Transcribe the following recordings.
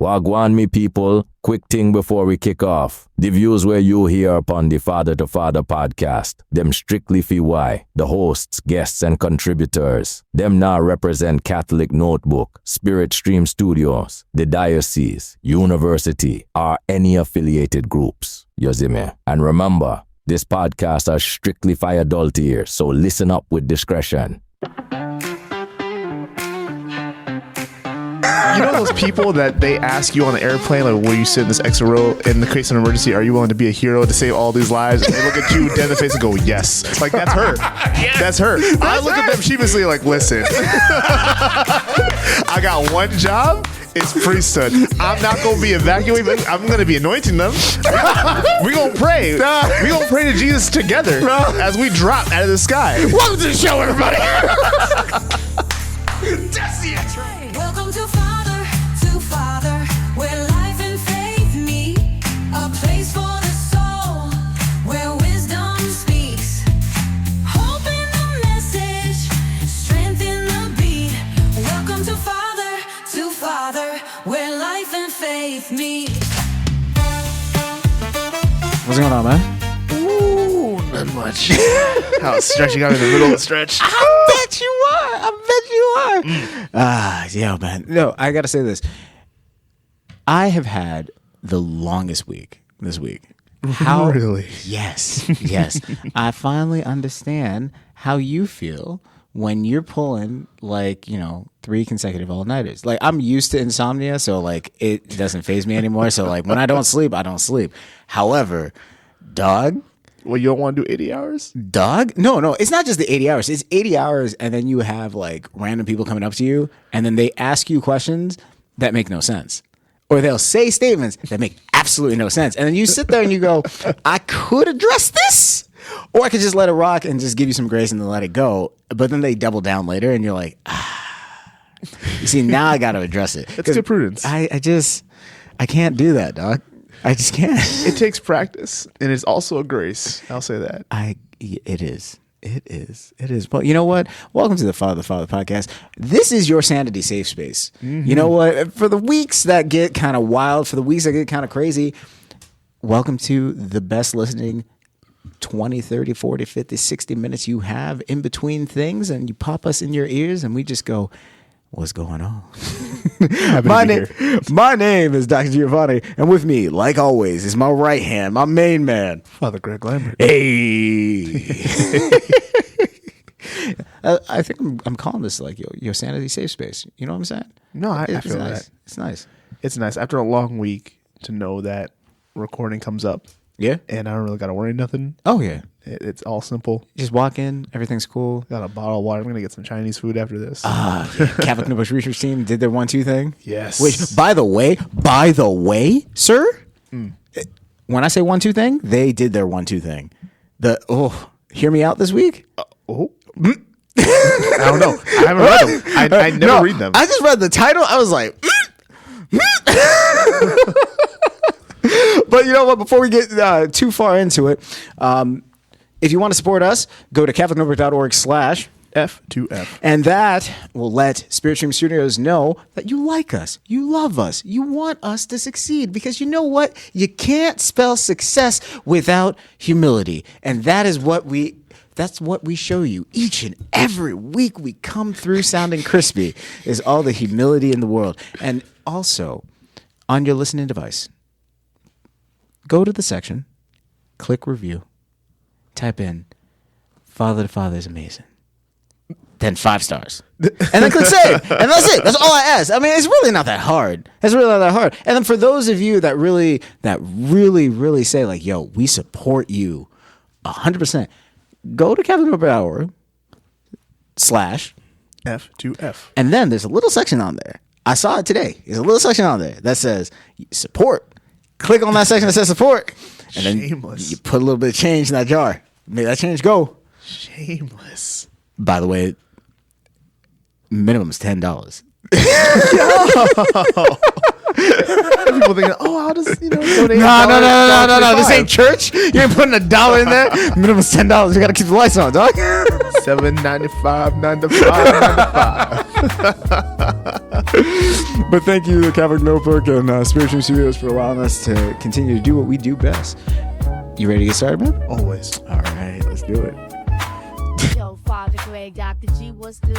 Wagwan me people, quick thing before we kick off. The views where you hear upon the Father to Father podcast, them strictly for why, the hosts, guests and contributors. Them now represent Catholic Notebook, Spirit Stream Studios, the Diocese, University, or any affiliated groups. You see me? And remember, this podcast are strictly for adult ears, so listen up with discretion. You know those people that they ask you on the airplane, like, will you sit in this extra row in the case of an emergency? Are you willing to be a hero to save all these lives? And they look at you dead in the face and go, yes. Like, that's her. Yes. That's her. I look at them sheepishly like, listen, I got one job. It's priesthood. I'm not going to be evacuating. I'm going to be anointing them. We're going to pray. We're going to pray to Jesus together as we drop out of the sky. Welcome to the show, everybody. That's the intro. Welcome to Father, where life and faith meet. A place for the soul, where wisdom speaks. Hope in the message, strength in the beat. Welcome to Father, where life and faith meet. What's going on, man? Ooh, not much. How stretching out in the middle of the stretch. I bet you are. Yeah, man. No, I got to say this. I have had the longest week this week. How? Really? Yes. I finally understand how you feel when you're pulling, like, 3 consecutive all-nighters. Like, I'm used to insomnia, so, like, it doesn't faze me anymore. So, like, when I don't sleep, I don't sleep. However, dog... Well, you don't want to do 80 hours? Dog? No, it's not just the 80 hours. It's 80 hours, and then you have, like, random people coming up to you, and then they ask you questions that make no sense. Or they'll say statements that make absolutely no sense. And then you sit there and you go, I could address this, or I could just let it rock and just give you some grace and then let it go. But then they double down later, and you're like, You see, now I got to address it. That's good prudence. I can't do that, dog. I just can't. It takes practice, and it's also a grace. I'll say that. It is. Well, you know what? Welcome to the Father podcast. This is your sanity safe space. Mm-hmm. You know what? For the weeks that get kind of wild, for the weeks that get kind of crazy, welcome to the best listening 20, 30, 40, 50, 60 minutes you have in between things, and you pop us in your ears, and we just go, what's going on? My name is Dr. Giovanni, and with me, like always, is my right hand, my main man, Father Greg Lambert. Hey. I think I'm calling this like your sanity safe space. You know what I'm saying? No, I feel nice. that. It's nice. It's nice after a long week to know that recording comes up. Yeah. And I don't really got to worry nothing. Oh, yeah. It's all simple. You just walk in, everything's cool. Got a bottle of water. I'm going to get some Chinese food after this. Catholic Notebook research team did their 1-2 thing. Yes. Which, by the way, sir, when I say 1-2 thing, they did their 1-2 thing. Hear me out this week? I don't know. I haven't read them. I never read them. I just read the title. I was like, But you know what? Before we get too far into it, if you want to support us, go to catholicnotebook.org/F2F. And that will let Spirit Stream Studios know that you like us, you love us, you want us to succeed. Because you know what? You can't spell success without humility. And that's what we show you each and every week. We come through sounding crispy, is all the humility in the world. And also, on your listening device, go to the section, click review, type in Father to Father is amazing. Then 5 stars. And then click save. And that's it. That's all I ask. I mean, it's really not that hard. And then for those of you that really say, like, yo, we support you 100%, go to catholicnotebook.org/F2F. And then there's a little section on there. I saw it today. There's a little section on there that says support. Click on that section that says support. And then you put a little bit of change in that jar. Make that change go. Shameless. By the way, minimum is $10. People thinking, oh, I'll just, donate. No. This ain't church. You ain't putting $1 in there. Minimum is $10. You got to keep the lights on, dog. $7.95, $9.95. But thank you to Catholic Notebook and Spirit Stream Studios for allowing us to continue to do what we do best. You ready to get started, man? Always. All right, let's do it. Yo, Father Greg, Dr. G, what's good?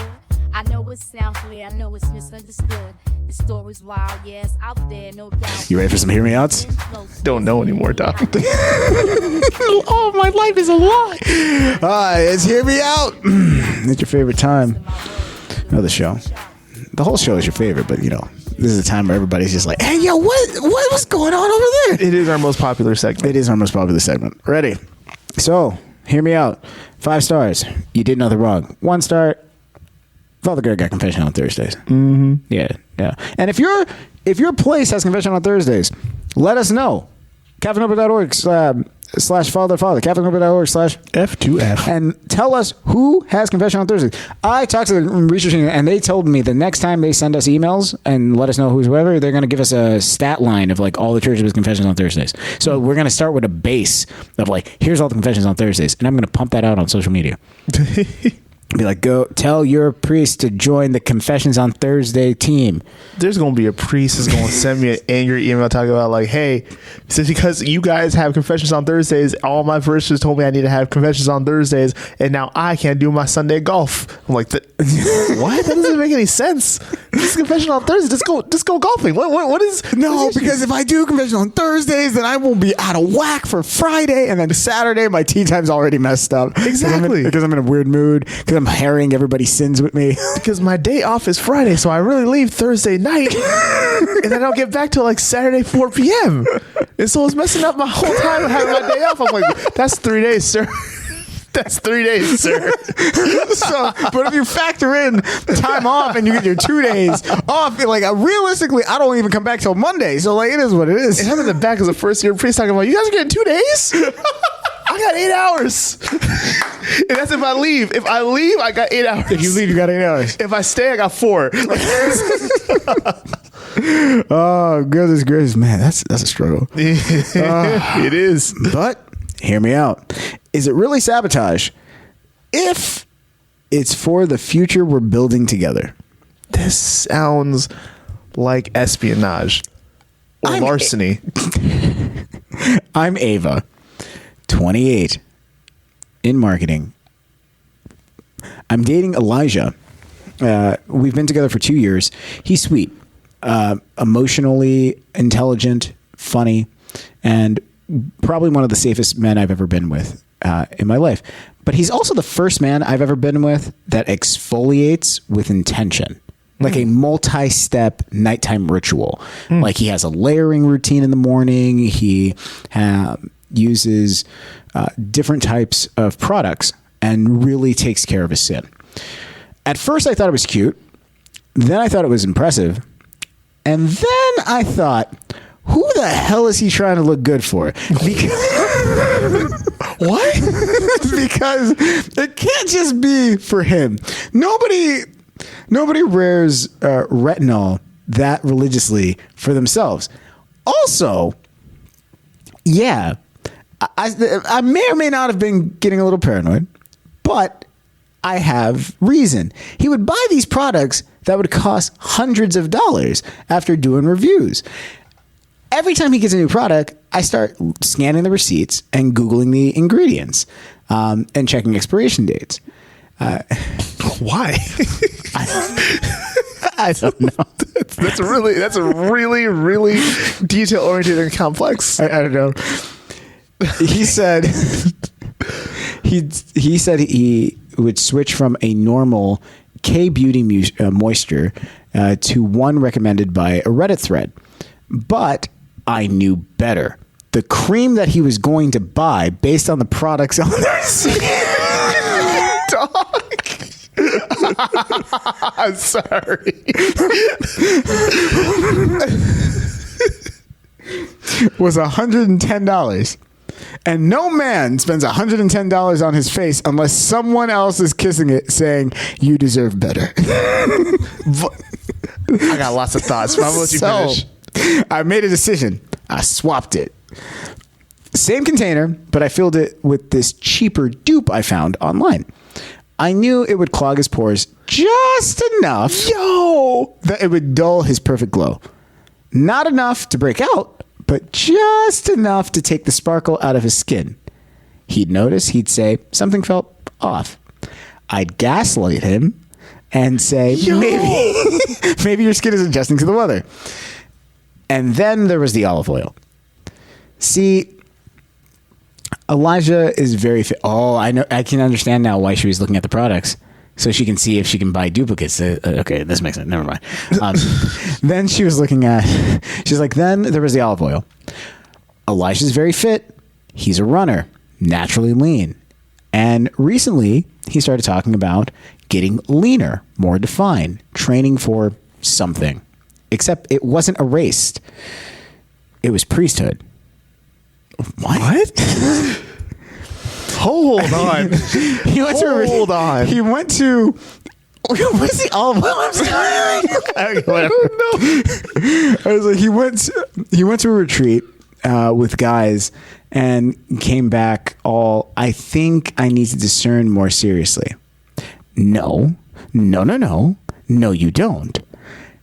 I know it sounds clear, I know it's misunderstood. The story's wild, yes, out there, no doubt. You ready for some hear me outs? Don't know anymore, Doc. Oh, my life is a lie. It's Hear Me Out. It's your favorite time of the show. The whole show is your favorite, but you know, this is a time where everybody's just like, hey, yo, what was going on over there? It is our most popular segment. It is our most popular segment. Ready? So, hear me out. 5 stars. You did nothing wrong. 1 star. Father Greg got confession on Thursdays. Mm-hmm. Yeah. And if your place has confession on Thursdays, let us know. CatholicNoble.org/father. CatholicNoble.org/F2F. And tell us who has confession on Thursdays. I talked to the research team, and they told me the next time they send us emails and let us know who's whoever, they're going to give us a stat line of like all the churches with confessions on Thursdays. So we're going to start with a base of like, here's all the confessions on Thursdays, and I'm going to pump that out on social media. Be like, go tell your priest to join the Confessions on Thursday team. There's going to be a priest who's going to send me an angry email talking about like, hey, since because you guys have confessions on Thursdays, all my parishioners told me I need to have confessions on Thursdays, and now I can't do my Sunday golf. I'm like, what? That doesn't make any sense. This is confession on Thursdays. Just go golfing. What is? No, because if I do confession on Thursdays, then I will be out of whack for Friday, and then Saturday my tea time's already messed up. Exactly. Because I'm in a weird mood. Because I'm harrying everybody's sins with me. Because my day off is Friday, so I really leave Thursday night, and then I don't get back till like Saturday 4 p.m. And so it's messing up my whole time of having my day off. I'm like, that's 3 days, sir. That's 3 days, sir. So, but if you factor in the time off and you get your 2 days off, like realistically, I don't even come back till Monday. So like, it is what it is. And I'm in the back as a first year priest talking about, you guys are getting 2 days? I got 8 hours. And that's if I leave. If I leave, I got 8 hours. If you leave, you got 8 hours. If I stay, I got 4. Oh, goodness gracious, man, that's a struggle. It is. But hear me out. Is it really sabotage if it's for the future we're building together? This sounds like espionage or larceny. I'm Ava, 28, in marketing. I'm dating Elijah. We've been together for 2 years. He's sweet, emotionally intelligent, funny, and probably one of the safest men I've ever been with in my life. But he's also the first man I've ever been with that exfoliates with intention. Like a multi-step nighttime ritual. Like he has a layering routine in the morning. He uses different types of products and really takes care of his sin. At first I thought it was cute. Then I thought it was impressive. And then I thought, who the hell is he trying to look good for? What? Because it can't just be for him. Nobody wears retinol that religiously for themselves. Also, yeah, I may or may not have been getting a little paranoid, but I have reason. He would buy these products that would cost hundreds of dollars after doing reviews. Every time he gets a new product, I start scanning the receipts and Googling the ingredients and checking expiration dates. Why? I don't know. That's a really detail oriented and complex. I don't know. He said he said he would switch from a normal K-Beauty moisture to one recommended by a Reddit thread. But I knew better. The cream that he was going to buy based on the products on there. Dog. I'm sorry. Was $110. And no man spends $110 on his face unless someone else is kissing it saying, you deserve better. I got lots of thoughts. But I'm gonna let you finish. I made a decision. I swapped it. Same container, but I filled it with this cheaper dupe I found online. I knew it would clog his pores just enough that it would dull his perfect glow. Not enough to break out, but just enough to take the sparkle out of his skin. He'd notice, he'd say, something felt off. I'd gaslight him and say, maybe your skin is adjusting to the weather. And then there was the olive oil. See, Elijah is very fit. Oh, I know. I can understand now why she was looking at the products, so she can see if she can buy duplicates. Okay, this makes sense. Never mind. Then she was looking at. She's like, then there was the olive oil. Elijah's very fit. He's a runner, naturally lean, and recently he started talking about getting leaner, more defined, training for something. Except it wasn't a race. It was priesthood. What? Hold on. He went Hold on. He went to. What's the olive oil? I'm sorry. I was like, he went to a retreat with guys and came back all. I think I need to discern more seriously. No, you don't.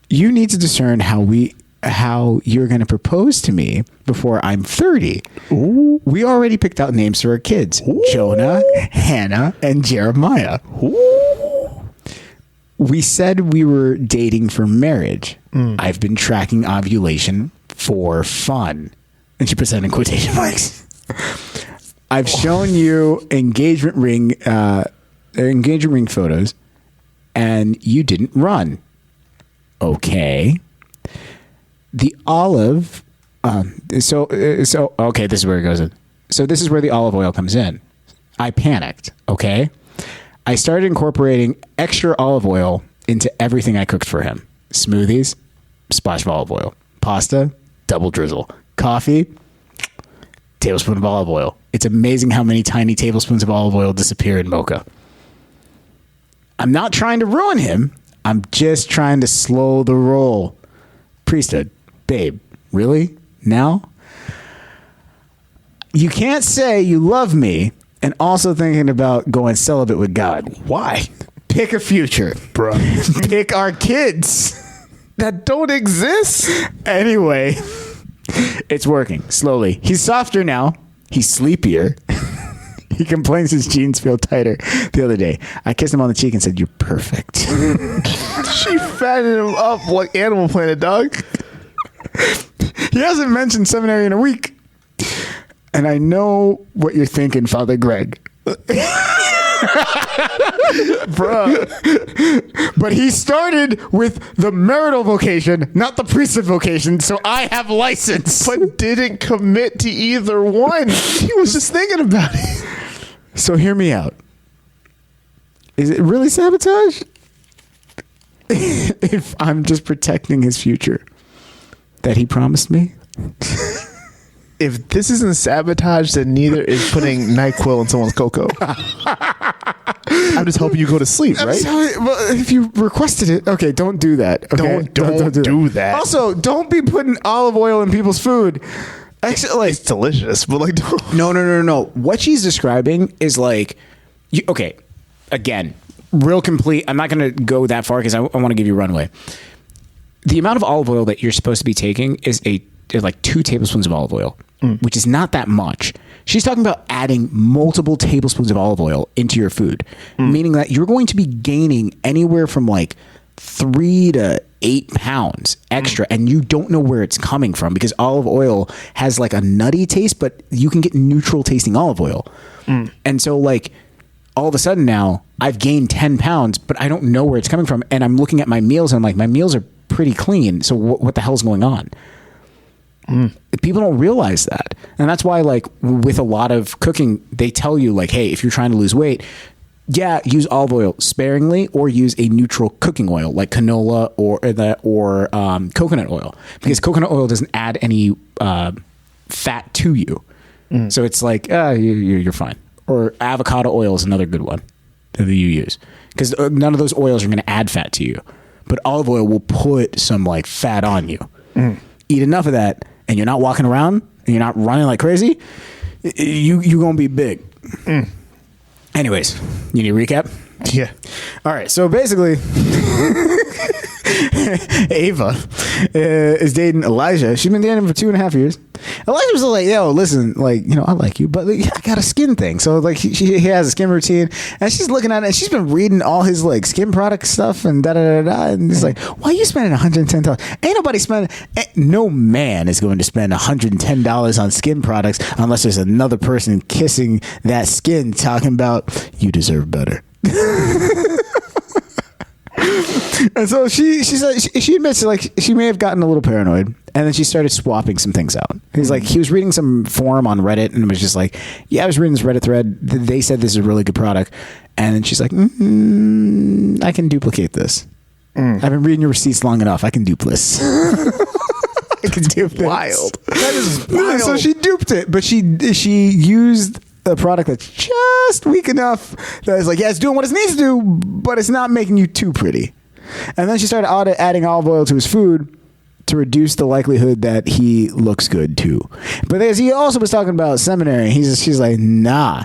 You need to discern how you're going to propose to me before I'm 30. Ooh. We already picked out names for our kids. Ooh. Jonah, Hannah, and Jeremiah. Ooh. We said we were dating for marriage. I've been tracking ovulation for fun. And she puts that in quotation marks. I've shown you engagement ring photos, and you didn't run. Okay. The olive, so okay, this is where it goes in. So this is where the olive oil comes in. I panicked, okay? I started incorporating extra olive oil into everything I cooked for him. Smoothies, splash of olive oil. Pasta, double drizzle. Coffee, tablespoon of olive oil. It's amazing how many tiny tablespoons of olive oil disappear in mocha. I'm not trying to ruin him. I'm just trying to slow the roll. Priesthood. Babe, really? Now? You can't say you love me and also thinking about going celibate with God. Why? Pick a future. Bruh. Pick our kids. That don't exist. Anyway, it's working slowly. He's softer now. He's sleepier. He complains his jeans feel tighter. The other day, I kissed him on the cheek and said, "You're perfect." She fattened him up like Animal Planet, dog. He hasn't mentioned seminary in a week. And I know what you're thinking, Father Greg. Bruh. But he started with the marital vocation, not the priesthood vocation, so I have license. But didn't commit to either one. He was just thinking about it. So hear me out. Is it really sabotage? If I'm just protecting his future that he promised me? If this isn't sabotage, then neither is putting NyQuil in someone's cocoa. I'm just hoping you go to sleep, right? Sorry, well, if you requested it, okay, don't do that. Okay? Don't do that. Also, don't be putting olive oil in people's food. Actually, like, It's delicious, but like, don't. No. What she's describing is like, okay, again, real complete. I'm not going to go that far because I want to give you runway. The amount of olive oil that you're supposed to be taking is like 2 tablespoons of olive oil, which is not that much. She's talking about adding multiple tablespoons of olive oil into your food, meaning that you're going to be gaining anywhere from like 3 to 8 pounds extra, and you don't know where it's coming from because olive oil has like a nutty taste, but you can get neutral tasting olive oil. And so like all of a sudden now I've gained 10 pounds, but I don't know where it's coming from. And I'm looking at my meals and I'm like, my meals are pretty clean. So what the hell's going on? People don't realize that. And that's why, like, with a lot of cooking, they tell you, like, hey, if you're trying to lose weight, use olive oil sparingly or use a neutral cooking oil like canola or coconut oil, because coconut oil doesn't add any fat to you. So it's like, you're fine. Or avocado oil is another good one that you use, because none of those oils are going to add fat to you. But olive oil will put some, like, fat on you. Eat enough of that, and you're not walking around, and you're not running like crazy, you're going to be big. Anyways, you need a recap? Yeah. All right. So basically, Ava is dating Elijah. She's been dating him for 2.5 years. Elijah was like, yo, listen, like, you know, I like you, but like, I got a skin thing. So like he has a skin routine, and she's looking at it, and she's been reading all his like skin product stuff and da-da-da-da. And he's like, why are you spending $110? Ain't nobody spending, no man is going to spend $110 on skin products unless there's another person kissing that skin talking about, you deserve better. And so she said she admits like she may have gotten a little paranoid, and then she started swapping some things out. He's like, he was reading some forum on Reddit and was just like, yeah, I was reading this Reddit thread. They said this is a really good product, and then she's like, I can duplicate this. I've been reading your receipts long enough. I can dupe this. I can dupe this. Wild. That is wild. So she duped it, but she used a product that's just weak enough that it's like, yeah, it's doing what it needs to do, but it's not making you too pretty. And then she started adding olive oil to his food to reduce the likelihood that he looks good too. But as he also was talking about seminary, she's like, nah,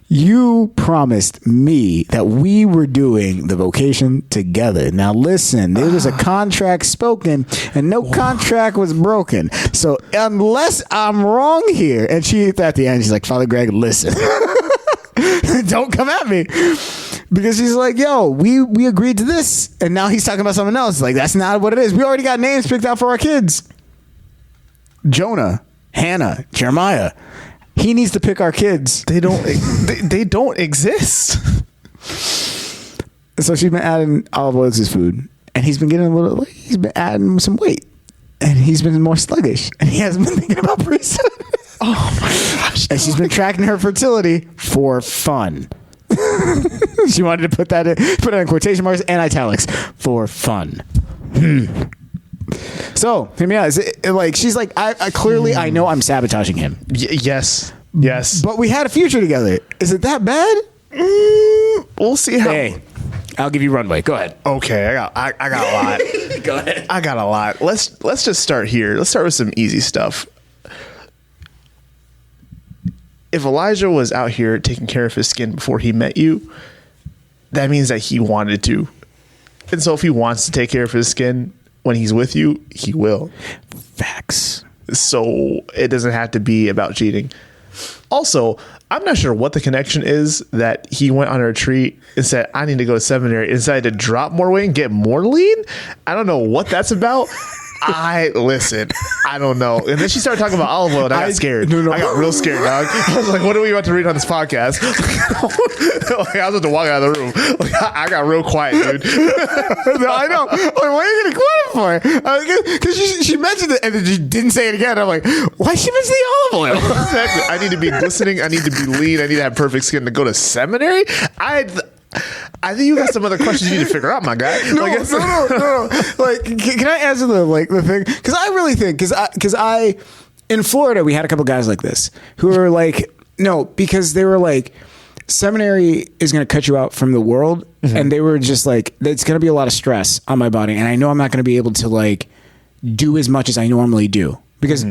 you promised me that we were doing the vocation together. Now listen, there was a contract spoken and no contract was broken. So unless I'm wrong here, and she at the end, she's like, Father Greg, listen, don't come at me. Because she's like, yo, we agreed to this, and now he's talking about something else. Like, that's not what it is. We already got names picked out for our kids. Jonah, Hannah, Jeremiah. He needs to pick our kids. They don't exist. So she's been adding olive oil to his food, and he's been getting he's been adding some weight, and he's been more sluggish, and he hasn't been thinking about priesthood. Oh my gosh. And she's been tracking her fertility for fun. She wanted to put it in quotation marks and italics, for fun. So, hear me out. Is it, like, she's like, I clearly, I know I'm sabotaging him. Yes. But we had a future together. Is it that bad? We'll see how. Hey, I'll give you runway. Go ahead. Okay, I got a lot. Go ahead. I got a lot. Let's just start here. Let's start with some easy stuff. If Elijah was out here taking care of his skin before he met you, that means that he wanted to. And so if he wants to take care of his skin when he's with you, he will. Facts. So it doesn't have to be about cheating. Also, I'm not sure what the connection is that he went on a retreat and said, I need to go to seminary, and decided to drop more weight and get more lean. I don't know what that's about. I don't know. And then she started talking about olive oil, and I got scared. No. I got real scared, dog. I was like, what are we about to read on this podcast? Like, I was about to walk out of the room. Like, I got real quiet, dude. No, I know. Like, what are you getting quiet for? Because she mentioned it and then she didn't say it again. I'm like, why she mention the olive oil? Exactly. I need to be glistening. I need to be lean. I need to have perfect skin to go to seminary. I think you got some other questions you need to figure out, my guy. No. Like, can I answer the thing? Because I really think, because I in Florida we had a couple guys like this who were like, no, because they were like, seminary is going to cut you out from the world, and they were just like, it's going to be a lot of stress on my body, and I know I'm not going to be able to like do as much as I normally do. Because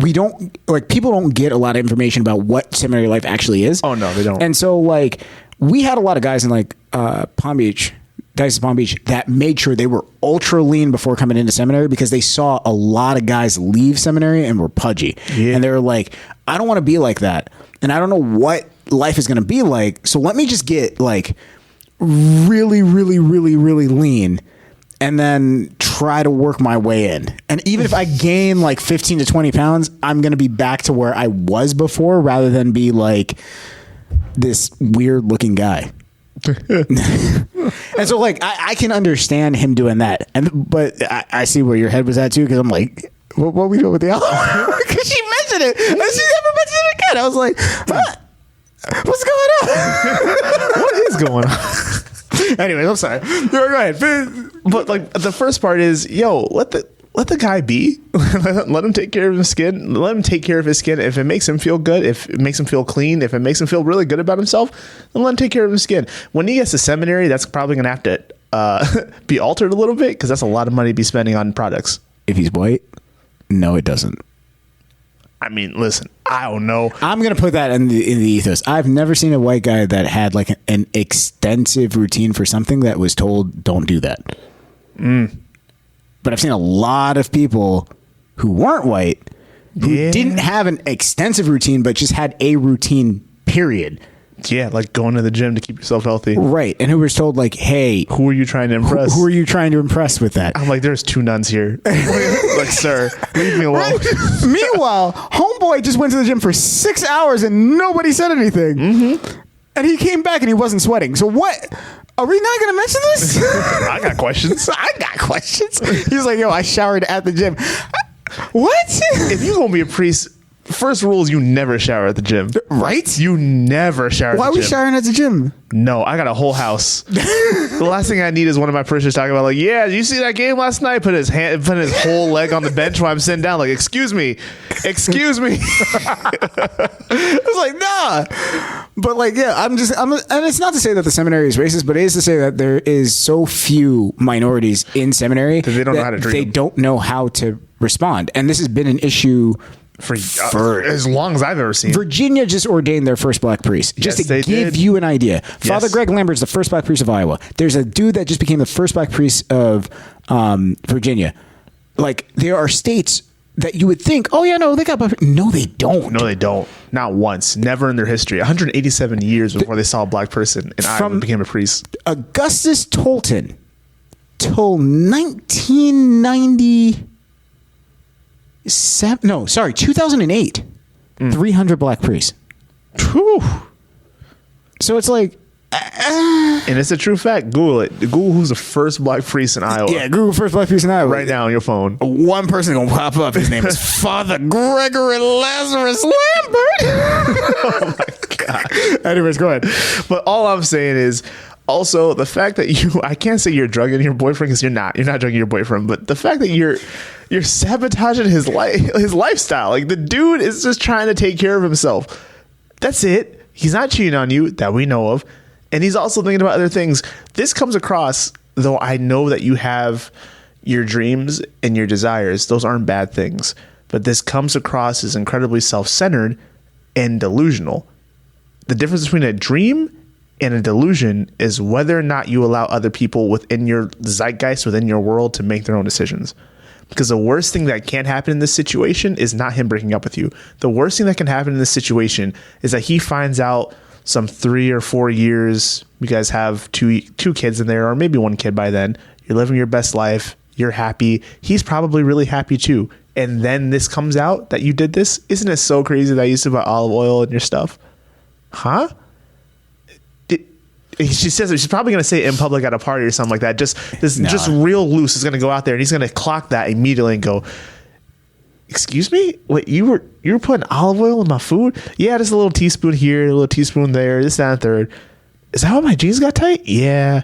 we don't, like, people don't get a lot of information about what seminary life actually is. Oh, no, they don't. And so, like, we had a lot of guys in, like, Palm Beach, that made sure they were ultra lean before coming into seminary, because they saw a lot of guys leave seminary and were pudgy. Yeah. And they were like, I don't want to be like that. And I don't know what life is going to be like. So let me just get, like, really, really, really, really lean, and then try to work my way in. And even if I gain like 15 to 20 pounds, I'm going to be back to where I was before, rather than be like this weird looking guy. And so, like, I can understand him doing that. But I see where your head was at too, because I'm like, what we doing with the olive? Because she mentioned it, and she never mentioned it again. I was like, what's going on? What is going on? Anyways, I'm sorry. Go ahead. But like, the first part is, yo, let the guy be. Let him take care of his skin. Let him take care of his skin. If it makes him feel good, if it makes him feel clean, if it makes him feel really good about himself, then let him take care of his skin. When he gets to seminary, that's probably going to have to be altered a little bit, because that's a lot of money to be spending on products. If he's white, no, it doesn't. I mean, listen, I don't know. I'm gonna put that in the ethos. I've never seen a white guy that had like an extensive routine for something that was told don't do that. But I've seen a lot of people who weren't white who didn't have an extensive routine, but just had a routine. Period. Yeah, like going to the gym to keep yourself healthy. Right, and who was told like, "Hey, Who are you trying to impress? who are you trying to impress with that?" I'm like, there's 2 nuns here. Like, sir, leave me alone. Meanwhile, homeboy just went to the gym for 6 hours and nobody said anything. Mm-hmm. And he came back and he wasn't sweating. So what? Are we not going to mention this? I got questions. He's like, yo, I showered at the gym. What? If you're going to be a priest, first rule is you never shower at the gym. Right? You never shower Why at are the we gym. showering at the gym? No, I got a whole house. The last thing I need is one of my parishioners talking about like, yeah, did you see that game last night? Put his whole leg on the bench while I'm sitting down. Like, excuse me. It's like, nah. But like, yeah, and it's not to say that the seminary is racist, but it is to say that there is so few minorities in seminary that they don't know how to treat they them. don't know how to respond. And this has been an issue for as long as I've ever seen. Virginia just ordained their first black priest. Just Yes, to they give did. you an idea. Father Greg Lambert's the first black priest of Iowa. There's a dude that just became the first black priest of Virginia. Like, there are states that you would think, oh yeah, no, they got black. No, they don't. No, they don't. Not once. Never in their history. 187 years before they saw a black person in Iowa became a priest. Augustus Tolton till 1990. 2008. 300 black priests. Whew. So it's like, And it's a true fact. Google it. Google who's the first black priest in Iowa. yeah, Google first black priest in Iowa. Right now on your phone. One person gonna pop up. His name is Father Gregory Lazarus Lambert. Oh my God. Anyways, go ahead. But all I'm saying is also the fact that I can't say you're drugging your boyfriend because you're not drugging your boyfriend, but the fact that you're sabotaging his lifestyle. Like, the dude is just trying to take care of himself. That's it. He's not cheating on you that we know of. And he's also thinking about other things. This comes across, though I know that you have your dreams and your desires. Those aren't bad things. But this comes across as incredibly self-centered and delusional. The difference between a dream and a delusion is whether or not you allow other people within your zeitgeist, within your world, to make their own decisions. Because the worst thing that can happen in this situation is not him breaking up with you. The worst thing that can happen in this situation is that he finds out some 3 or 4 years, you guys have two kids in there, or maybe one kid by then. You're living your best life. You're happy. He's probably really happy too. And then this comes out that you did this. Isn't it so crazy that I used to buy olive oil in your stuff? Huh? She says she's probably going to say it in public at a party or something like that. Just real loose is going to go out there and he's going to clock that immediately and go, excuse me? Wait, you were putting olive oil in my food? Yeah, just a little teaspoon here, a little teaspoon there, this, that, and third. Is that why my jeans got tight? Yeah.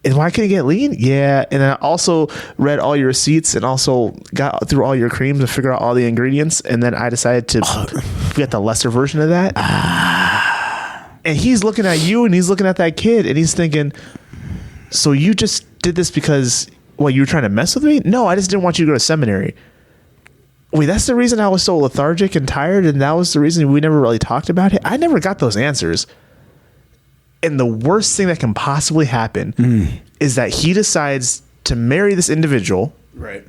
And why can't it get lean? Yeah. And then I also read all your receipts and also got through all your creams and figured out all the ingredients. And then I decided to get the lesser version of that. And he's looking at you and he's looking at that kid and he's thinking, so you just did this because, you were trying to mess with me? No, I just didn't want you to go to seminary. Wait, that's the reason I was so lethargic and tired, and that was the reason we never really talked about it? I never got those answers. And the worst thing that can possibly happen is that he decides to marry this individual, Right.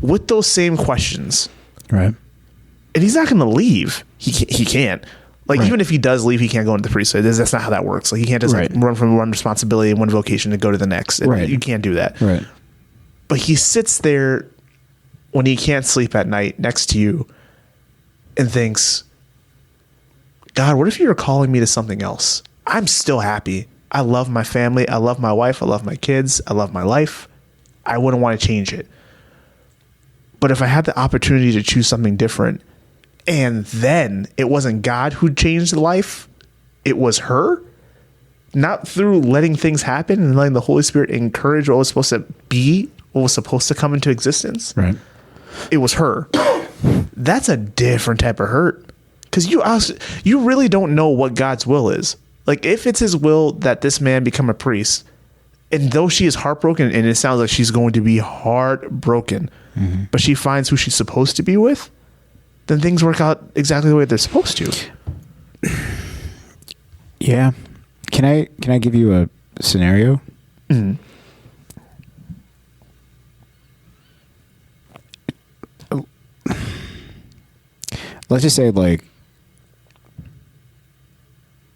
with those same questions. Right. And he's not going to leave. He can't. Like, Right. even if he does leave, he can't go into the priesthood. That's not how that works. Like, he can't just Right. run from one responsibility and one vocation to go to the next. Right. You can't do that. Right. But he sits there when he can't sleep at night next to you and thinks, God, what if you were calling me to something else? I'm still happy. I love my family. I love my wife. I love my kids. I love my life. I wouldn't want to change it. But if I had the opportunity to choose something different, and then it wasn't God who changed life, it was her, not through letting things happen and letting the Holy Spirit encourage what was supposed to be, what was supposed to come into existence. Right. It was her. That's a different type of hurt. Because you really don't know what God's will is. Like, if it's his will that this man become a priest, and though she is heartbroken, and it sounds like she's going to be heartbroken, but she finds who she's supposed to be with, then things work out exactly the way they're supposed to. Yeah. Can I give you a scenario? Mm-hmm. Let's just say like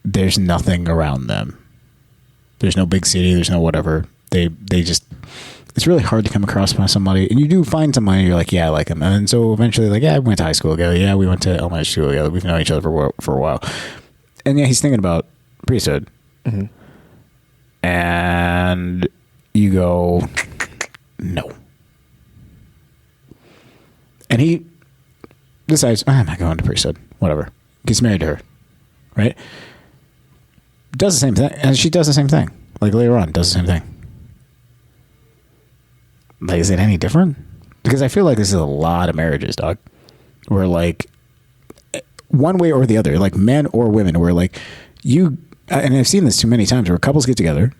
there's nothing around them. There's no big city, there's no whatever. They just, it's really hard to come across by somebody, and you do find somebody and you're like, yeah, I like him. And so eventually like, yeah, we went to high school together. Yeah, we went to elementary school together. We've known each other for a while. And yeah, he's thinking about priesthood. Mm-hmm. And you go, no. And he decides, I'm not going to priesthood. Whatever. Gets married to her. Right? Does the same thing. And she does the same thing. Like later on, does the same thing. Like, is it any different? Because I feel like this is a lot of marriages, dog. Where like, one way or the other, like men or women, where like you, and I've seen this too many times, where couples get together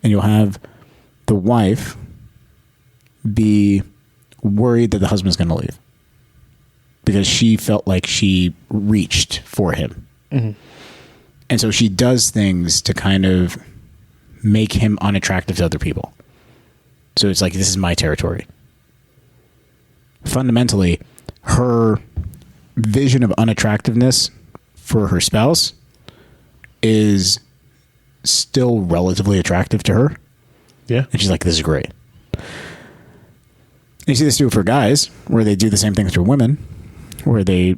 and you'll have the wife be worried that the husband's going to leave because she felt like she reached for him. Mm-hmm. And so she does things to kind of make him unattractive to other people. So it's like, this is my territory. Fundamentally, her vision of unattractiveness for her spouse is still relatively attractive to her. Yeah. And she's like, this is great. And you see this too for guys, where they do the same thing for women, where they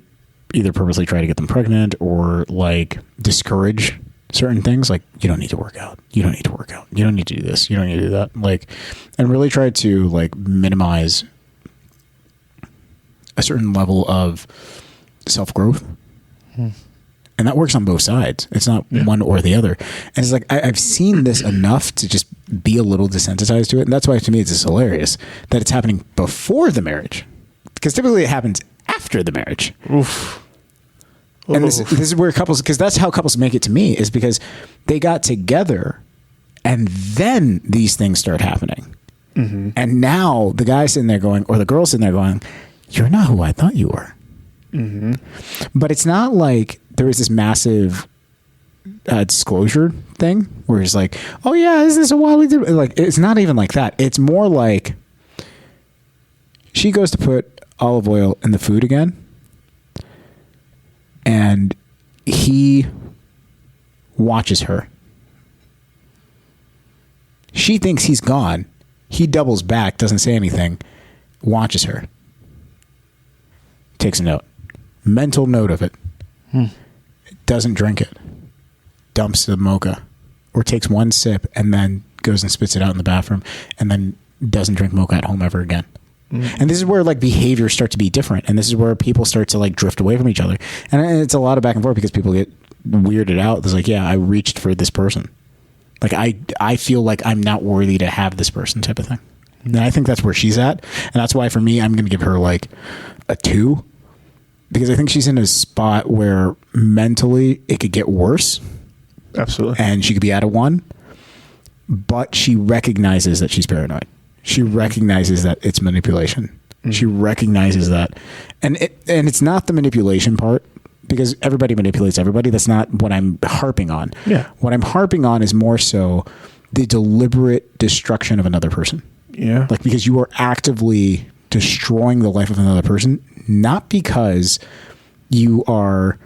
either purposely try to get them pregnant or like discourage certain things. Like, you don't need to work out. You don't need to work out. You don't need to do this. You don't need to do that. Like, and really try to like minimize a certain level of self-growth. And that works on both sides. It's not one or the other. And it's like, I've seen this enough to just be a little desensitized to it. And that's why, to me, it's just hilarious that it's happening before the marriage. Because typically it happens after the marriage. Oof. And this is where couples, because that's how couples make it to me, is because they got together and then these things start happening. Mm-hmm. And now the guy's sitting there going, or the girl's sitting there going, you're not who I thought you were. Mm-hmm. But it's not like there is this massive disclosure thing where it's like, oh yeah, isn't this a while we did? Like, it's not even like that. It's more like she goes to put olive oil in the food again, and he watches her. She thinks he's gone. He doubles back, doesn't say anything, watches her, takes a note. Mental note of it. Doesn't drink it. Dumps the mocha. Or takes one sip and then goes and spits it out in the bathroom and then doesn't drink mocha at home ever again. And this is where like behaviors start to be different. And this is where people start to like drift away from each other. And it's a lot of back and forth because people get weirded out. It's like, yeah, I reached for this person. Like I feel like I'm not worthy to have this person type of thing. And I think that's where she's at. And that's why for me, I'm going to give her like a 2. Because I think she's in a spot where mentally it could get worse. Absolutely. And she could be at a 1. But she recognizes that she's paranoid. She recognizes that it's manipulation. Mm-hmm. She recognizes that. And it's not the manipulation part, because everybody manipulates everybody. That's not what I'm harping on. Yeah. What I'm harping on is more so the deliberate destruction of another person. Yeah. Like, because you are actively destroying the life of another person, not because you are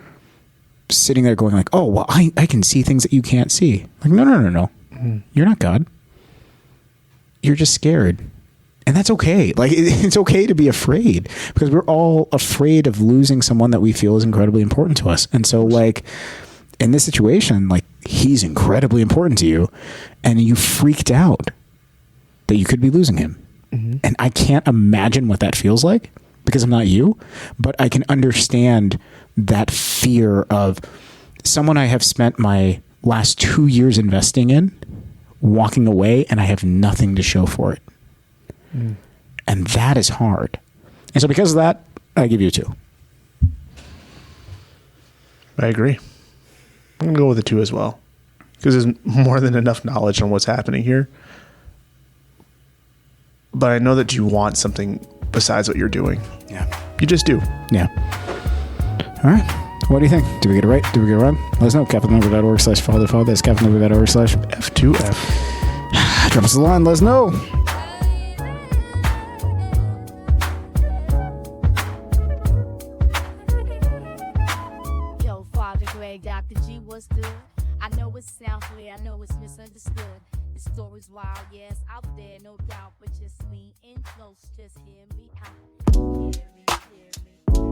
sitting there going like, oh, well, I can see things that you can't see. Like, no. Mm-hmm. You're not God. You're just scared. And that's okay. Like, it's okay to be afraid, because we're all afraid of losing someone that we feel is incredibly important to us. And so, like, in this situation, like, he's incredibly important to you, and you freaked out that you could be losing him. Mm-hmm. And I can't imagine what that feels like, because I'm not you, but I can understand that fear of someone I have spent my last 2 years investing in walking away, and I have nothing to show for it. And that is hard. And so because of that, I give you a 2. I agree. I'm going to go with a 2 as well, because there's more than enough knowledge on what's happening here. But I know that you want something besides what you're doing. Yeah. You just do. Yeah. All right. What do you think? Did we get it right? Did we get it wrong? Let us know. CapitolNumber.org/father. That's CapitolNumber.org/F2F. Drop us a line. Let us know. Yo, Father Greg, Dr. G, what's good? I know it sounds clear, I know it's misunderstood. The story's wild, yes, out there, no doubt, but just lean in close, just hear me out. Hear me out. Hear me out.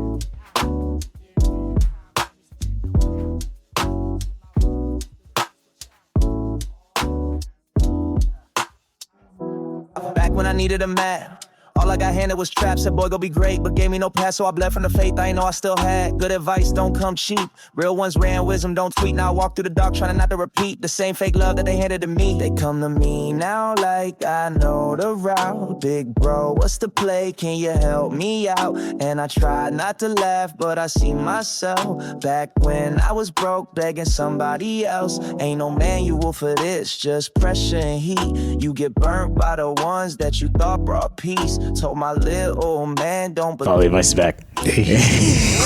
Back when I needed a man, all I got handed was traps. Said boy go be great, but gave me no pass, so I bled from the faith I ain't know I still had. Good advice don't come cheap, real ones ran wisdom don't tweet. Now I walk through the dark trying not to repeat the same fake love that they handed to me. They come to me now like I know the route. Big bro, what's the play? Can you help me out? And I try not to laugh, but I see myself back when I was broke, begging somebody else. Ain't no manual for this, just pressure and heat. You get burnt by the ones that you thought brought peace. Told my little man don't believe. Father Advice is back. Hey,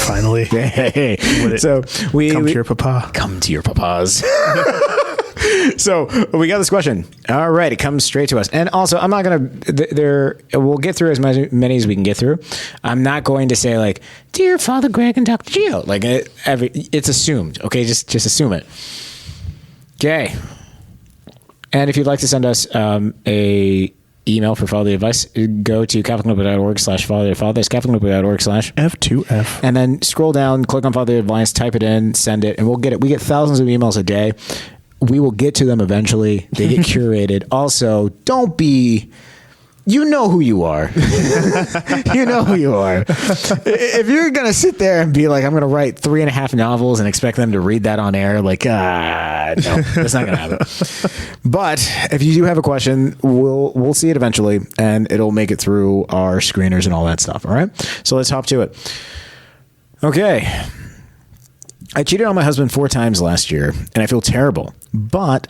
finally. Hey. It So we come to your papa. Come to your papas. So we got this question. All right, it comes straight to us. And also, I'm not gonna. We'll get through as many as we can get through. I'm not going to say like, dear Father Greg and Dr. Gio. Like it's assumed. Okay, just assume it. Okay. And if you'd like to send us a email for fatherly advice, go to catholicnumber.org/fatherly. That's catholicnumber.org/F2F. And then scroll down, click on fatherly advice, type it in, send it, and we'll get it. We get thousands of emails a day. We will get to them eventually. They get curated. Also, don't be... You know who you are. You know who you are. If you're going to sit there and be like, I'm going to write 3.5 novels and expect them to read that on air, like, no, that's not going to happen. But if you do have a question, we'll see it eventually, and it'll make it through our screeners and all that stuff. All right? So let's hop to it. Okay. I cheated on my husband 4 times last year, and I feel terrible. But...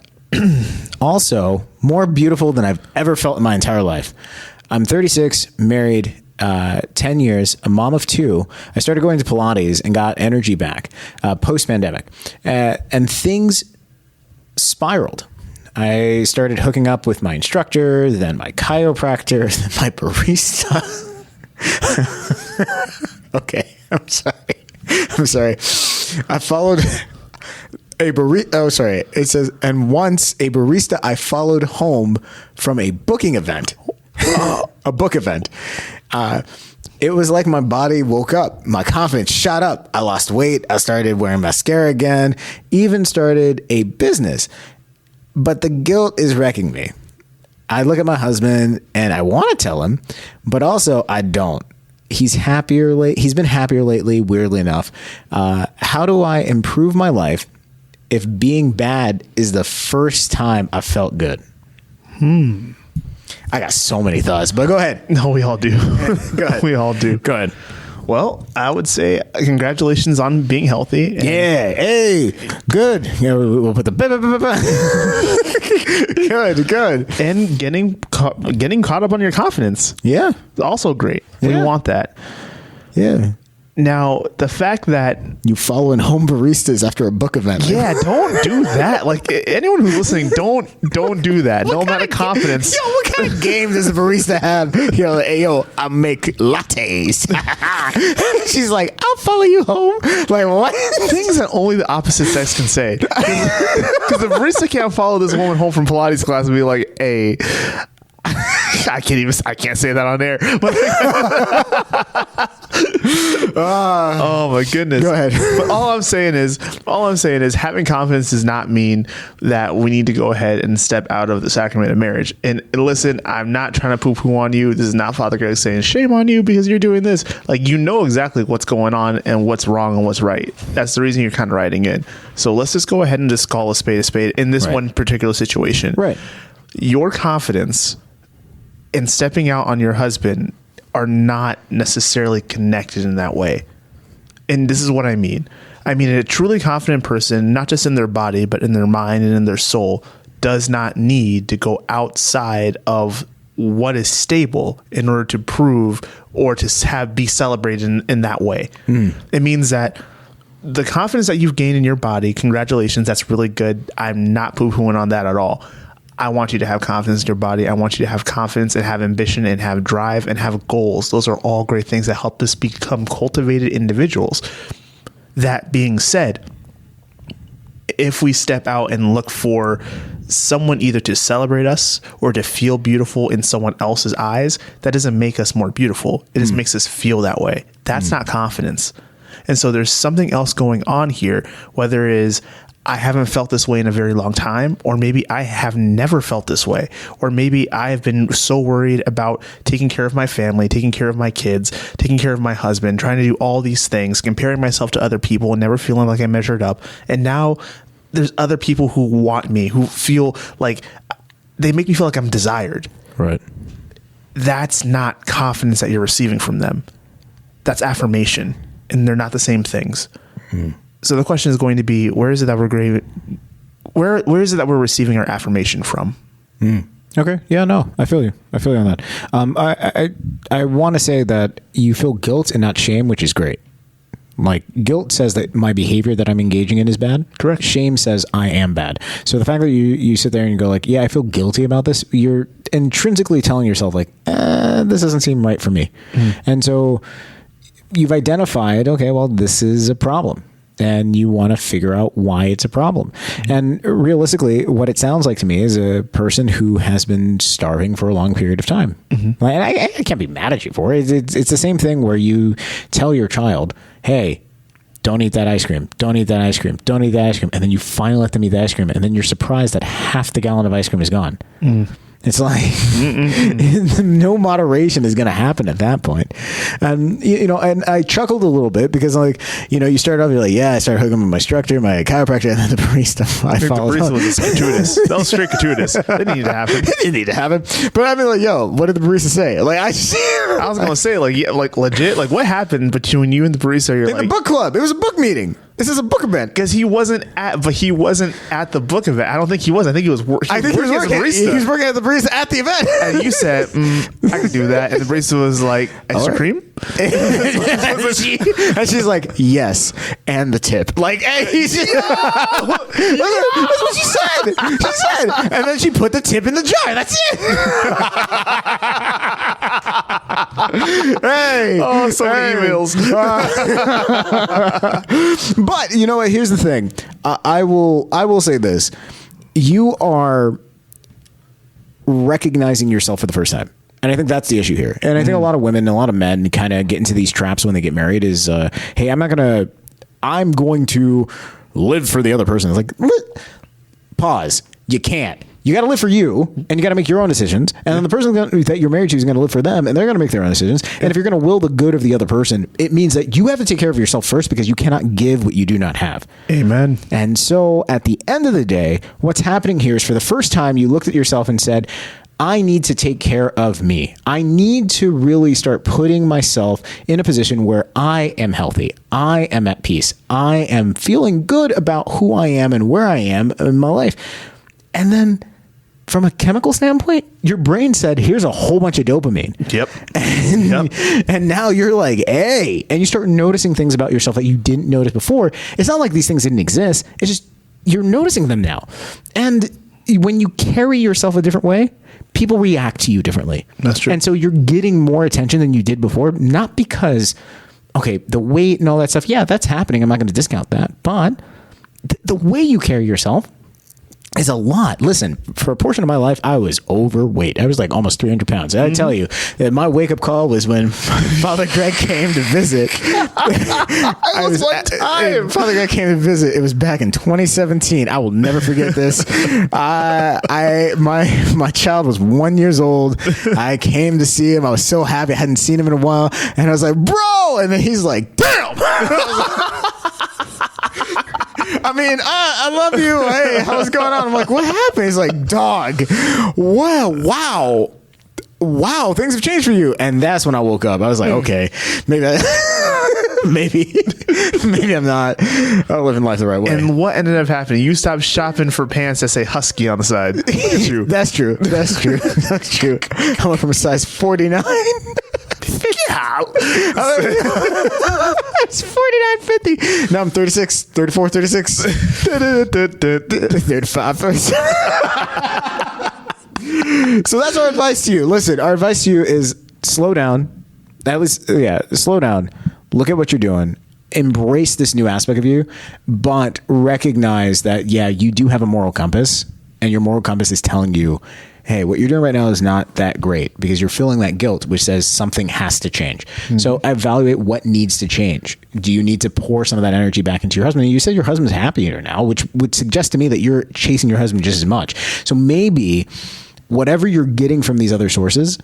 also more beautiful than I've ever felt in my entire life. I'm 36, married 10 years, a mom of 2. I started going to Pilates and got energy back post-pandemic. And things spiraled. I started hooking up with my instructor, then my chiropractor, then my barista. Okay, I'm sorry. I followed... it says, and once a barista I followed home from a booking event, a book event. It was like my body woke up. My confidence shot up. I lost weight. I started wearing mascara again, even started a business. But the guilt is wrecking me. I look at my husband and I want to tell him, but also I don't. He's been happier lately, weirdly enough. How do I improve my life if being bad is the first time I felt good? I got so many thoughts, but go ahead. No, we all do. Go ahead. We all do. Go ahead. Well, I would say congratulations on being healthy. Yeah. Hey, good. Yeah, we'll put the good. And getting caught up on your confidence. Yeah. Also great. We Yeah. want that. Yeah. Now, the fact that You following home baristas after a book event. yeah, don't do that. Like anyone who's listening, don't do that. No amount of confidence. Yo, what kind of game does a barista have? Yo, hey, yo, I make lattes. She's like, I'll follow you home. Like, what? Things that only the opposite sex can say. Because the barista can't follow this woman home from Pilates class and be like, hey, I can't say that on air. But oh my goodness. Go ahead. But all I'm saying is having confidence does not mean that we need to go ahead and step out of the sacrament of marriage. And listen, I'm not trying to poo-poo on you. This is not Father Greg saying shame on you because you're doing this. Like, you know exactly what's going on and what's wrong and what's right. That's the reason you're kind of writing in. So let's just go ahead and just call a spade in this one particular situation. Right. Your confidence and stepping out on your husband are not necessarily connected in that way. And this is what I mean. I mean, a truly confident person, not just in their body, but in their mind and in their soul, does not need to go outside of what is stable in order to prove or to be celebrated in that way. It means that the confidence that you've gained in your body, congratulations. That's really good. I'm not poo-pooing on that at all. I want you to have confidence in your body. I want you to have confidence and have ambition and have drive and have goals. Those are all great things that help us become cultivated individuals. That being said, if we step out and look for someone either to celebrate us or to feel beautiful in someone else's eyes, that doesn't make us more beautiful. It just makes us feel that way. That's not confidence. And so there's something else going on here, whether it is I haven't felt this way in a very long time, or maybe I have never felt this way, or maybe I have been so worried about taking care of my family, taking care of my kids, taking care of my husband, trying to do all these things, comparing myself to other people and never feeling like I measured up. And now there's other people who want me, who feel like they make me feel like I'm desired. Right. That's not confidence that you're receiving from them. That's affirmation, and they're not the same things. So the question is going to be, where is it that where is it that we're receiving our affirmation from? Okay. Yeah, no, I feel you. I feel you on that. I want to say that you feel guilt and not shame, which is great. Like, guilt says that my behavior that I'm engaging in is bad. Correct. Shame says I am bad. So the fact that you sit there and you go like, yeah, I feel guilty about this, you're intrinsically telling yourself like, this doesn't seem right for me. And so you've identified, okay, well, this is a problem. And you want to figure out why it's a problem. And realistically, what it sounds like to me is a person who has been starving for a long period of time. And I can't be mad at you for it. It's the same thing where you tell your child, hey, don't eat that ice cream. Don't eat that ice cream. Don't eat that ice cream. And then you finally let them eat the ice cream. And then you're surprised that half the gallon of ice cream is gone. It's like no moderation is going to happen at that point. And, and I chuckled a little bit because, like, you start off, you're like, yeah, I started hooking with my instructor, my chiropractor, and then the barista. The barista was just gratuitous. That was straight gratuitous. It didn't need to happen. It didn't need to happen. But I mean, like, yo, what did the barista say? Like, I was going to say, like, yeah, like, legit, like, what happened between you and the barista? You're in the book club. It was a book meeting. This is a book event. Because he wasn't at the book event. I don't think he was. I think he was working. He was working at the barista at the event. And you said, I could do that. And the barista was like, extra cream? and she's like, yes. And the tip. Like, hey, that's what she said. She said. And then she put the tip in the jar. That's it. Hey. Oh, so many emails. But you know what? Here's the thing. I will say this. You are recognizing yourself for the first time. And I think that's the issue here. And I think a lot of women and a lot of men kind of get into these traps when they get married is, hey, I'm going to live for the other person. It's like, pause. You can't. You got to live for you, and you got to make your own decisions. And then the person that you're married to is going to live for them, and they're going to make their own decisions. And if you're going to will the good of the other person, it means that you have to take care of yourself first because you cannot give what you do not have. Amen. And so at the end of the day, what's happening here is for the first time, you looked at yourself and said, I need to take care of me. I need to really start putting myself in a position where I am healthy. I am at peace. I am feeling good about who I am and where I am in my life. And then from a chemical standpoint, your brain said, here's a whole bunch of dopamine. Yep. And now you're like, hey, and you start noticing things about yourself that you didn't notice before. It's not like these things didn't exist. It's just you're noticing them now. And when you carry yourself a different way, people react to you differently. That's true. And so you're getting more attention than you did before, not because, okay, the weight and all that stuff, yeah, that's happening. I'm not going to discount that. But the way you carry yourself is a lot. Listen, for a portion of my life, I was overweight. I was like almost 300 pounds. I tell you that my wake up call was when Father Greg came to visit. Father Greg came to visit. It was back in 2017. I will never forget this. My child was 1 year old. I came to see him. I was so happy. I hadn't seen him in a while. And I was like, bro. And then he's like, damn. I mean, I love you. Hey, how's going on? I'm like, what happened? He's like, dog, wow, things have changed for you. And that's when I woke up. I was like, okay, maybe I'm not living life the right way. And what ended up happening? You stopped shopping for pants that say Husky on the side. Look at you. That's true. I went from a size 49. was 49.50. Now I'm 36, 34, 36, 35, 36. So that's our advice to you. Listen, our advice to you is slow down. At least, slow down. Look at what you're doing. Embrace this new aspect of you, but recognize that, you do have a moral compass, and your moral compass is telling you, hey, what you're doing right now is not that great, because you're feeling that guilt, which says something has to change. So evaluate what needs to change. Do you need to pour some of that energy back into your husband? And you said your husband's happier now, which would suggest to me that you're chasing your husband just as much. So maybe whatever you're getting from these other sources,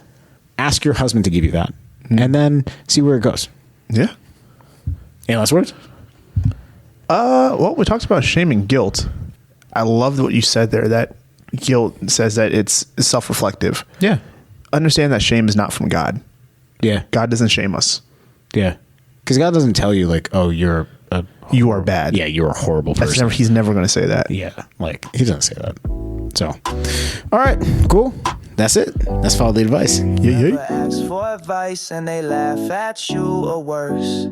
ask your husband to give you that, and then see where it goes. Yeah. Any last words? Well, we talked about shame and guilt. I loved what you said there, that guilt says that it's self-reflective. Yeah. Understand that shame is not from God. Yeah. God doesn't shame us. Yeah. Because God doesn't tell you, like, oh, you are bad. Yeah, you're a horrible person. He's never going to say that. Yeah, like, he doesn't say that. So, all right, cool. That's it. That's Follow the Advice. Never ask for advice and they laugh at you or worse.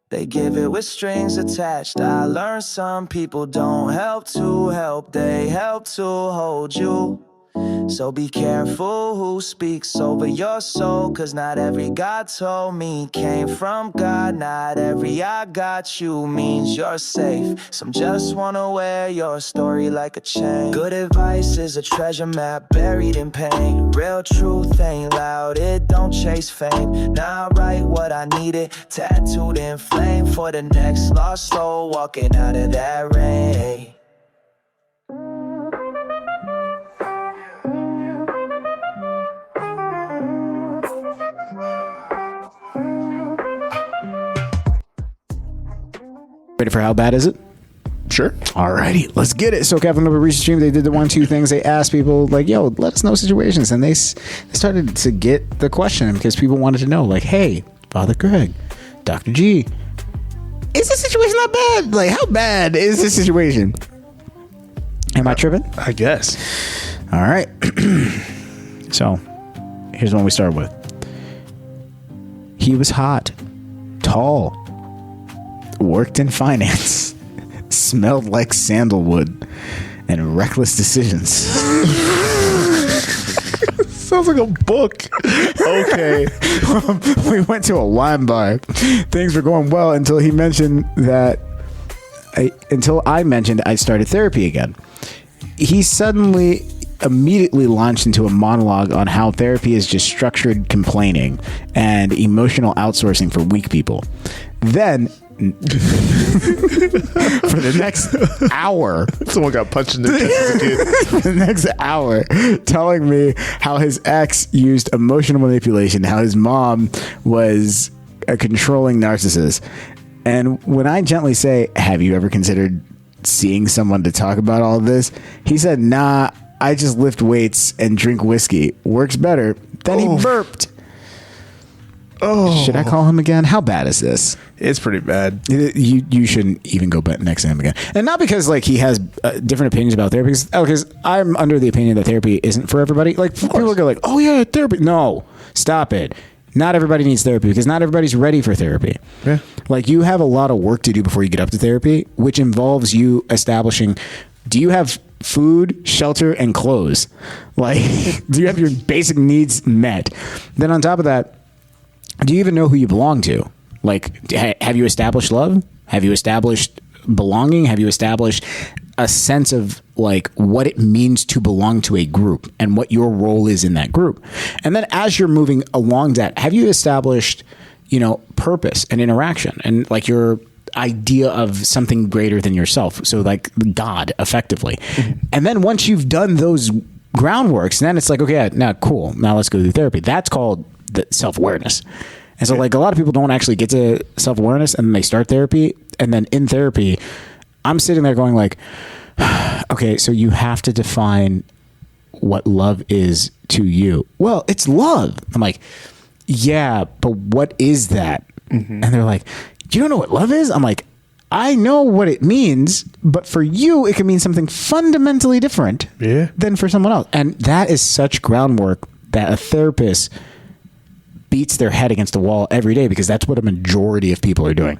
They give it with strings attached. I learned some people don't help to help. They help to hold you. So be careful who speaks over your soul, 'cause not every God told me came from God. Not every I got you means you're safe. Some just wanna wear your story like a chain. Good advice is a treasure map buried in pain. Real truth ain't loud, it don't chase fame. Now I write what I needed, tattooed in flame for the next lost soul walking out of that rain. Ready for How Bad Is It? Sure. Alrighty, let's get it. So Kevin over Recent Stream, they did the 1-2 things. They asked people, like, yo, let us know situations. And they started to get the question because people wanted to know, like, hey, Father Greg, Dr. G, is this situation not bad? Like, how bad is this situation? Am I tripping? I guess. All right. So here's one we start with. He was hot, tall, worked in finance, smelled like sandalwood, and reckless decisions. Sounds like a book. Okay. We went to a wine bar. Things were going well until he mentioned that. Until I mentioned I started therapy again. He suddenly immediately launched into a monologue on how therapy is just structured complaining and emotional outsourcing for weak people. Then for the next hour, Someone got punched in the chest as a kid. for the next hour, telling me how his ex used emotional manipulation, how his mom was a controlling narcissist. And when I gently say, have you ever considered seeing someone to talk about all of this? He said, nah, I just lift weights and drink whiskey. Works better. Then he burped. Oh, should I call him again? How bad is this? It's pretty bad. You shouldn't even go next to him again. And not because like he has different opinions about therapy. Because I'm under the opinion that therapy isn't for everybody. Like people go like, oh yeah, therapy. No, stop it. Not everybody needs therapy because not everybody's ready for therapy. Yeah. Like you have a lot of work to do before you get up to therapy, which involves you establishing, do you have food, shelter, and clothes? Like, do you have your basic needs met? Then on top of that, do you even know who you belong to? Like, have you established love? Have you established belonging? Have you established a sense of like what it means to belong to a group and what your role is in that group? And then as you're moving along that, have you established, purpose and interaction and like your idea of something greater than yourself? So like God, effectively. Mm-hmm. And then once you've done those groundworks, then it's like, okay, now cool. Now let's go through therapy. That's called the self-awareness. And so like a lot of people don't actually get to self-awareness and then they start therapy. And then in therapy, I'm sitting there going like, okay, so you have to define what love is to you. Well, it's love. I'm like, yeah, but what is that? Mm-hmm. And they're like, you don't know what love is? I'm like, I know what it means, but for you, it can mean something fundamentally different than for someone else. And that is such groundwork that a therapist beats their head against the wall every day because that's what a majority of people are doing.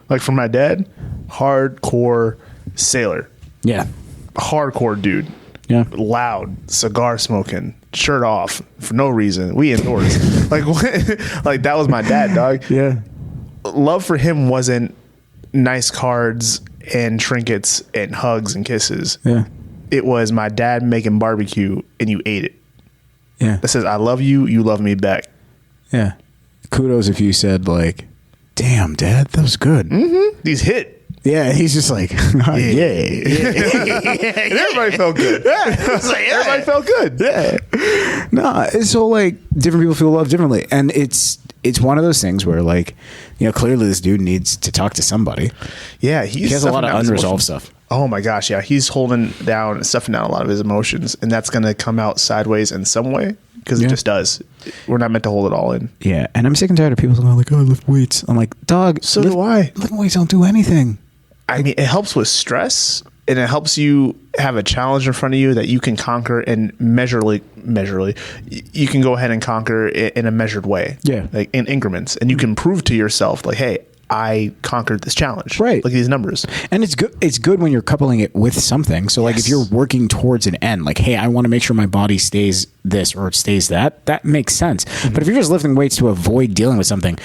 Like for my dad, hardcore sailor, Yeah. hardcore dude, Yeah. loud, cigar smoking, shirt off for no reason. We indoors. Like what? Like that was my dad, dog. Yeah. Love for him wasn't nice cards and trinkets and hugs and kisses. Yeah. It was my dad making barbecue and you ate it. Yeah. That says, I love you, you love me back. Yeah. Kudos if you said like, damn, Dad, that was good. These hit. Yeah. He's just like, oh, yeah. And everybody felt good. Everybody felt good. Yeah. No, so like different people feel love differently. And it's one of those things where like, you know, clearly this dude needs to talk to somebody. Yeah. He has a lot of unresolved stuff. Oh my gosh. Yeah. He's stuffing down a lot of his emotions, and that's going to come out sideways in some way because it just does. We're not meant to hold it all in. Yeah. And I'm sick and tired of people going like, oh, I lift weights. I'm like, dog, So do I. Lifting weights don't do anything. I mean, it helps with stress, and it helps you have a challenge in front of you that you can conquer and measurably, you can go ahead and conquer in a measured way. Yeah. Like in increments. And you can prove to yourself, like, hey, I conquered this challenge. Right. Look at these numbers. And it's good. It's good when you're coupling it with something. So like if you're working towards an end, like, hey, I want to make sure my body stays this or it stays that, that makes sense. But if you're just lifting weights to avoid dealing with something,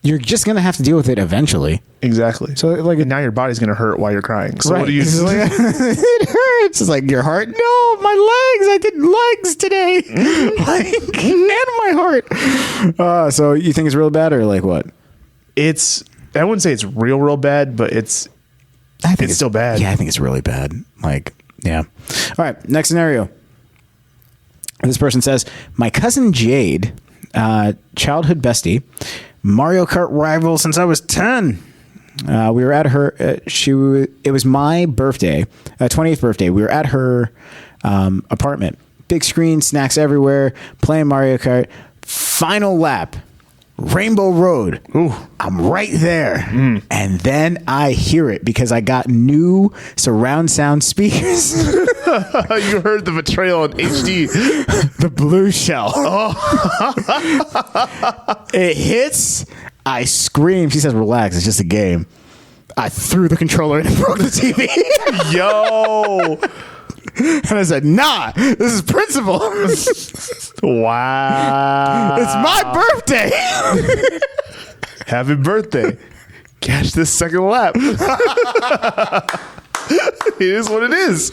you're just going to have to deal with it eventually. Exactly. So like And now your body's going to hurt while you're crying. So right. what do you It's like, it hurts. It's like your heart. No, my legs. I did legs today. Like, and my heart. So you think it's real bad or like what? I wouldn't say it's real bad, but it's still bad. Yeah, I think it's really bad. Like, yeah. All right, next scenario. This person says, my cousin Jade, childhood bestie, Mario Kart rival since I was 10. We were at her, it was my birthday, 28th birthday. We were at her apartment. Big screen, snacks everywhere, playing Mario Kart. Final lap. Rainbow Road. Ooh, I'm right there. And then I hear it because I got new surround sound speakers. You heard the betrayal in HD. The blue shell. It hits. I scream. She says, relax. It's just a game. I threw the controller and broke the TV. Yo. And I said, nah, this is principle. Wow. It's my birthday. Happy birthday. Catch this second lap. It is what it is.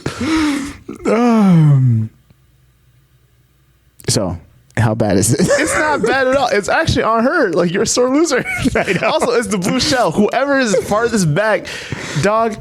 So, how bad is it? It's not bad at all. It's actually on her. Like, you're a sore loser. Also, it's the blue shell. Whoever is farthest back, dog.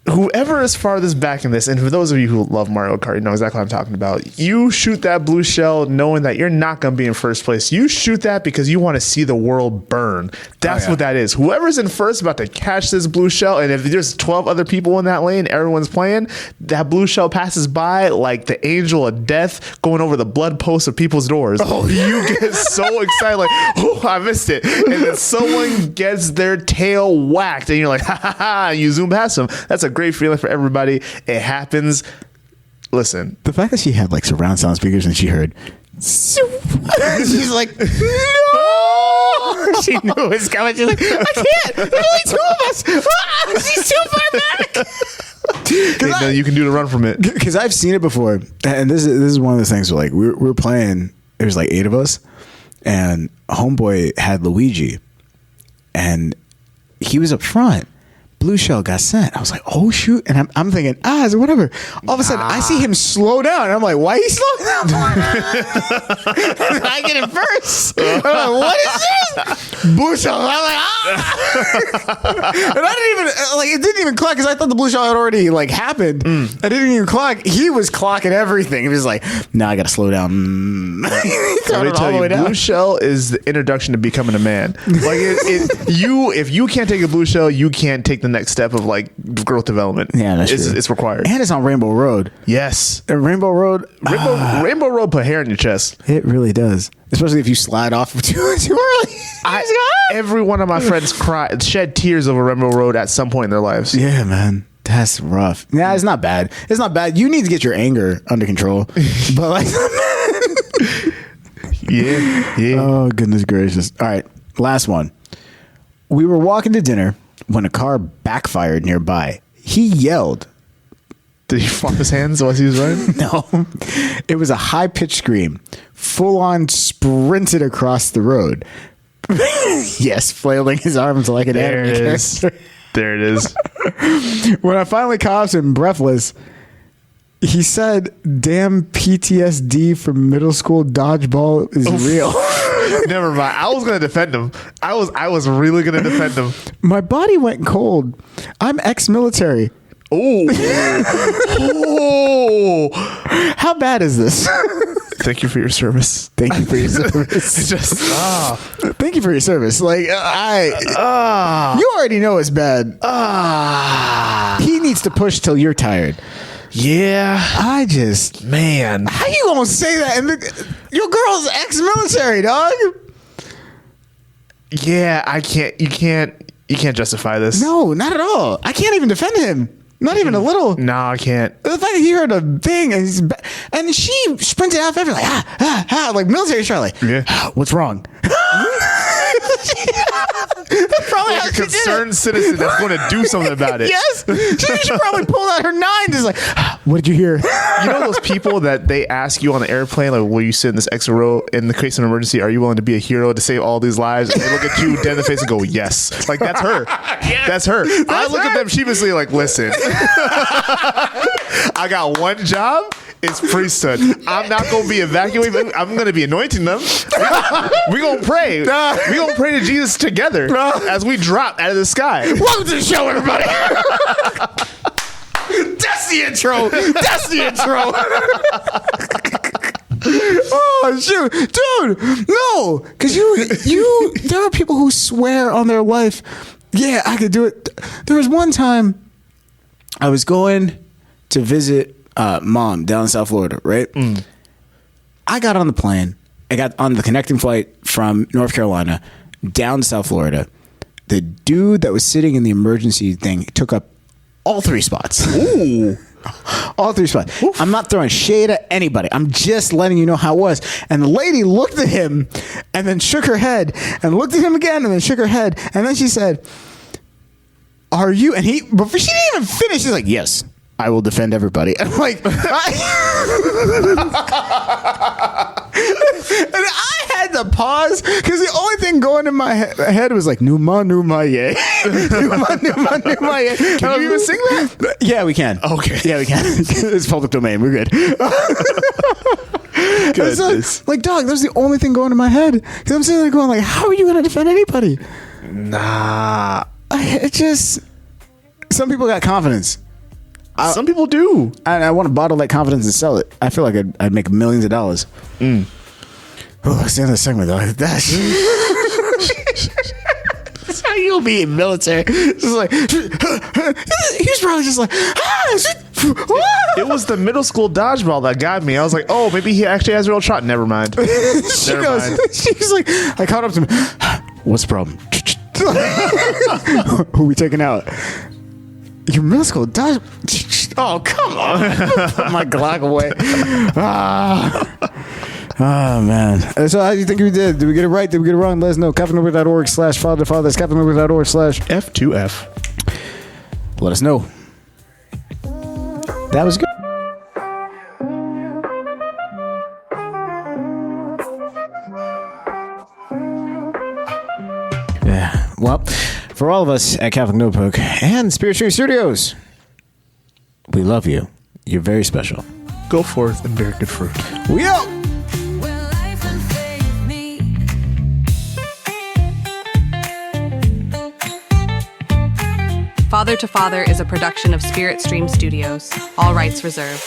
Whoever is farthest back in this, and for those of you who love Mario Kart, you know exactly what I'm talking about. You shoot that blue shell knowing that you're not going to be in first place. You shoot that because you want to see the world burn. That's what that is. Whoever's in first about to catch this blue shell, and if there's 12 other people in that lane, everyone's playing, that blue shell passes by like the angel of death going over the blood posts of people's doors. Oh, you get so excited, like, oh, I missed it. And then someone gets their tail whacked, and you're like, ha ha ha, and you zoom past them. That's a great feeling for everybody. It happens. Listen, The fact that she had like surround sound speakers and she heard, she's like, no. She knew it was coming. She's like, I can't. There's only two of us. She's too far back. you can do the run from it. Because I've seen it before, and this is one of those things where like we were playing. There was like 8 of us, and homeboy had Luigi, and he was up front. Blue shell got sent. I was like, oh shoot. And I'm thinking, is it whatever. All of a sudden I see him slow down. And I'm like, why are you slowing down? And I get it first. I'm like, what is this? Blue shell. I'm like, And I didn't even, like, it didn't even clock because I thought the blue shell had already like happened. I didn't even clock. He was clocking everything. He was like, no, I got to slow down. Let me tell you, blue shell is the introduction to becoming a man. Like if you can't take a blue shell, you can't take the next step of like growth development. Yeah, that's true. It's required. And it's on Rainbow Road. Yes. And Rainbow Road. Rainbow Road put hair on your chest. It really does. Especially if you slide off too early. Every one of my friends shed tears over Rainbow Road at some point in their lives. Yeah, man. That's rough. Yeah, it's not bad. It's not bad. You need to get your anger under control. But like Yeah. Oh, goodness gracious. All right, last one. We were walking to dinner when a car backfired nearby. He yelled. Did he flop his hands while he was running? No. It was a high-pitched scream. Full-on sprinted across the road. Yes, flailing his arms like an There anime it is. character. There it is. When I finally caught him breathless, he said, "Damn PTSD from middle school dodgeball is real." Never mind. I was gonna defend him. I was really gonna defend him. My body went cold. I'm ex-military. Oh. How bad is this? Thank you for your service. Thank you for your service. Just Thank you for your service. Like you already know it's bad. He needs to push till you're tired. yeah. Man. How you gonna say that? And your girl's ex-military, dog. Yeah, I can't. You can't justify this. No, not at all. I can't even defend him. Not even a little. No, I can't. The fact that he heard a thing and she sprinted out after like like military style, like what's wrong? That's probably how Like a she did it. concerned citizen that's going to do something about it. Yes, she should probably pull out her 9. Just like, what did you hear? You know those people that they ask you on the airplane, like, will you sit in this extra row in the case of an emergency? Are you willing to be a hero to save all these lives? And they look at you dead in the face and go, yes. Like, that's her. That's her. I look at them sheepishly like, listen, I got one job. It's priesthood. I'm not going to be evacuating. I'm going to be anointing them. We're going to pray. We're going to pray to Jesus together as we drop out of the sky. Welcome to the show, everybody. That's the intro. That's the intro. Oh shoot, dude! No, because you. There are people who swear on their life. Yeah, I could do it. There was one time I was going to visit mom down in South Florida. Right. I got on the plane. I got on the connecting flight from North Carolina down to South Florida. The dude that was sitting in the emergency thing took up all 3 spots. Ooh. All 3 spots. Oof. I'm not throwing shade at anybody. I'm just letting you know how it was. And the lady looked at him and then shook her head and looked at him again and then shook her head. And then she said, "Are you?" And before she didn't even finish, she's like, "Yes, I will defend everybody." And I'm like, and I had to pause because the only thing going in my head was like, "Numa, numa, yeah." Numa, numa, numa, yeah. Can you even sing that? Yeah, we can. Okay. Yeah, we can. It's public domain. We're good. Goodness. Like, dog, that's the only thing going in my head. Because I'm sitting there going, like, how are you going to defend anybody? Nah. It just... Some people got confidence. Some people do. And I want to bottle that confidence and sell it. I feel like I'd make millions of dollars. Oh, that's the end of the segment, though. That's how you'll be in military. Just like, he's probably just like, It was the middle school dodgeball that got me. I was like, oh, maybe he actually has a real shot. Never mind. She was like, I caught up to me. What's the problem? Who we taking out? Your middle school dodge. Oh, come on. Put my Glock away. Oh, man. So how do you think we did? Did we get it right? Did we get it wrong? Let us know. CaptainNorbert.org/father. That's CaptainNorbert.org/F2F. Let us know. That was good. Yeah. Well, for all of us at Catholic Notebook and Spirit Stream Studios, we love you. You're very special. Go forth and bear good fruit. We out. Will life unfade me? Father to Father is a production of Spirit Stream Studios. All rights reserved.